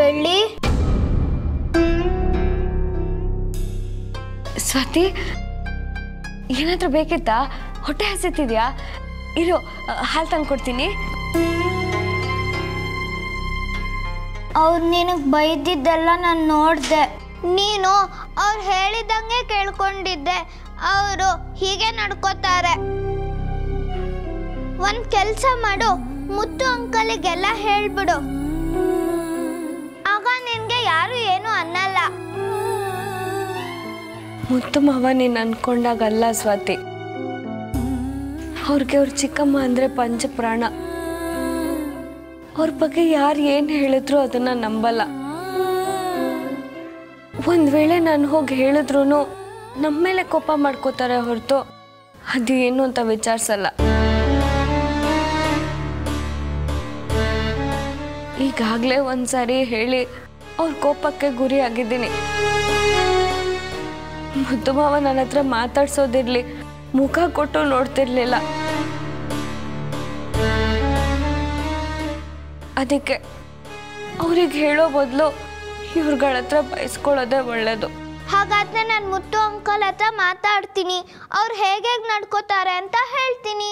ಬೆಳ್ಳಿ. ಸ್ವಾತಿ, ಏನಾದ್ರೂ ಬೇಕಿತ್ತಾ? ಹೊಟ್ಟೆ ಹಸಿತಿದ್ಯಾ? ಇರು, ಹಾಲು ತಂದ್ಕೊಡ್ತೀನಿ. ಅವ್ರು ನಿನಗೆ ಬೈದಿದ್ದೆಲ್ಲ ನಾನು ನೋಡಿದೆ. ನೀನು ಅವ್ರು ಹೇಳಿದಂಗೆ ಕೇಳ್ಕೊಂಡಿದ್ದೆ. ಅವರು ಹೀಗೆ ನಡ್ಕೋತಾರೆ. ಒಂದು ಕೆಲಸ ಮಾಡು, ಮುತ್ತು ಅಂಕಲಿಗೆಲ್ಲ ಹೇಳ್ಬಿಡು. ಆಗ ನಿನಗೆ ಯಾರು ಏನು ಅನ್ನಲ್ಲ. ಮುತ್ತು ಮಾವ ನೀನು ಅನ್ಕೊಂಡಾಗಲ್ಲ ಸ್ವಾತಿ. ಅವ್ರಿಗೆ ಅವ್ರ ಚಿಕ್ಕಮ್ಮ ಅಂದರೆ ಪಂಚಪ್ರಾಣ. ಅವ್ರ ಬಗ್ಗೆ ಯಾರು ಏನು ಹೇಳಿದ್ರು ಅದನ್ನು ನಂಬಲ್ಲ. ಒಂದು ವೇಳೆ ನಾನು ಹೋಗಿ ಹೇಳಿದ್ರು ನಮ್ಮ ಮೇಲೆ ಕೋಪ ಮಾಡ್ಕೋತಾರೆ ಹೊರತು ಅದು ಏನು ಅಂತ ವಿಚಾರಿಸಲ್ಲ. ಈಗಾಗಲೇ ಒಂದ್ಸಾರಿ ಹೇಳಿ ಅವ್ರ ಕೋಪಕ್ಕೆ ಗುರಿ ಆಗಿದ್ದೀನಿ. ಮುದ್ದು ಮಾವ ನನ್ನ ಹತ್ರ ಮಾತಾಡ್ಸೋದಿರ್ಲಿ, ಮುಖ ಕೊಟ್ಟು ನೋಡ್ತಿರ್ಲಿಲ್ಲ. ಅದಕ್ಕೆ ಅವ್ರಿಗೆ ಹೇಳೋ ಬದಲು ಇವ್ರಗಳ ಹತ್ರ ಬಯಸ್ಕೊಳ್ಳೋದೇ ಒಳ್ಳೇದು. ಹಾಗಾದ್ರೆ ನಾನು ಮುತ್ತು ಅಂಕಲ್ ಹತ್ರ ಮಾತಾಡ್ತೀನಿ. ಅವ್ರು ಹೇಗೆ ನಡ್ಕೋತಾರೆ ಅಂತ ಹೇಳ್ತೀನಿ.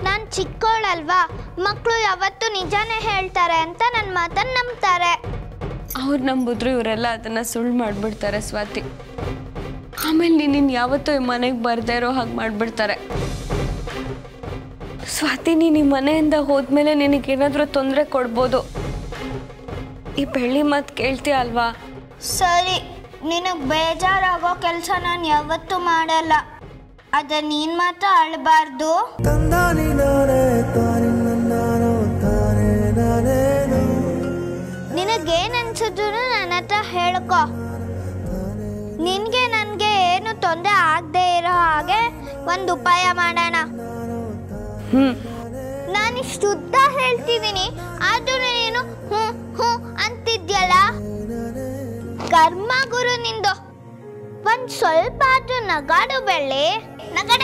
ನಾನು ಚಿಕ್ಕವಳಲ್ವಾ, ಮಕ್ಕಳು ಯಾವತ್ತೂ ನಿಜಾನೇ ಹೇಳ್ತಾರೆ ಅಂತ ನನ್ನ ಮಾತನ್ನು ನಂಬ್ತಾರೆ. ಅವ್ರು ನಂಬಿದ್ರು ಇವರೆಲ್ಲ ಅದನ್ನು ಸುಳ್ಳು ಮಾಡಿಬಿಡ್ತಾರೆ ಸ್ವಾತಿ. ಆಮೇಲೆ ನೀನು ಯಾವತ್ತೂ ಈ ಮನೆಗೆ ಬರ್ದೇ ಇರೋ ಹಾಗೆ ಮಾಡಿಬಿಡ್ತಾರೆ. ಸ್ವಾತಿ, ನೀನು ಈ ಮನೆಯಿಂದ ಹೋದ್ಮೇಲೆ ನಿನಗೇನಾದರೂ ತೊಂದರೆ ಕೊಡ್ಬೋದು. ಈ ಬೆಳ್ಳಿ ಮಾತು ಕೇಳ್ತೀಯ ಅಲ್ವಾ? ಸರಿ, ನಿನಗೆ ಬೇಜಾರಾಗೋ ಕೆಲಸ ನಾನು ಯಾವತ್ತೂ ಮಾಡಲ್ಲ. ಅದ ನೀನು ಮಾತ್ರ ಅಳಬಾರ್ದು. ನಿನಗೇನು ಅನ್ಸಿದ್ರು ನನ್ನ ಹತ್ರ ಹೇಳ್ಕೊ. ನಿನಗೆ ನನಗೆ ಏನು ತೊಂದರೆ ಆಗದೆ ಇರೋ ಹಾಗೆ ಒಂದು ಉಪಾಯ ಮಾಡೋಣ. ನಾನಿಷ್ಟು ಉದ್ದ ಹೇಳ್ತಿದ್ದೀನಿ, ಆದ್ರೂ ನೀನು ಹ್ಞೂ ಹ್ಞೂ ಅಂತಿದ್ಯಲ್ಲ. ಕರ್ಮ ಗುರು ನಿಂದು. ಒಂದು ಸ್ವಲ್ಪ ಆದ್ರೂ ನಗಾಡು ಬೆಳ್ಳಿ, ನಗಾಡ.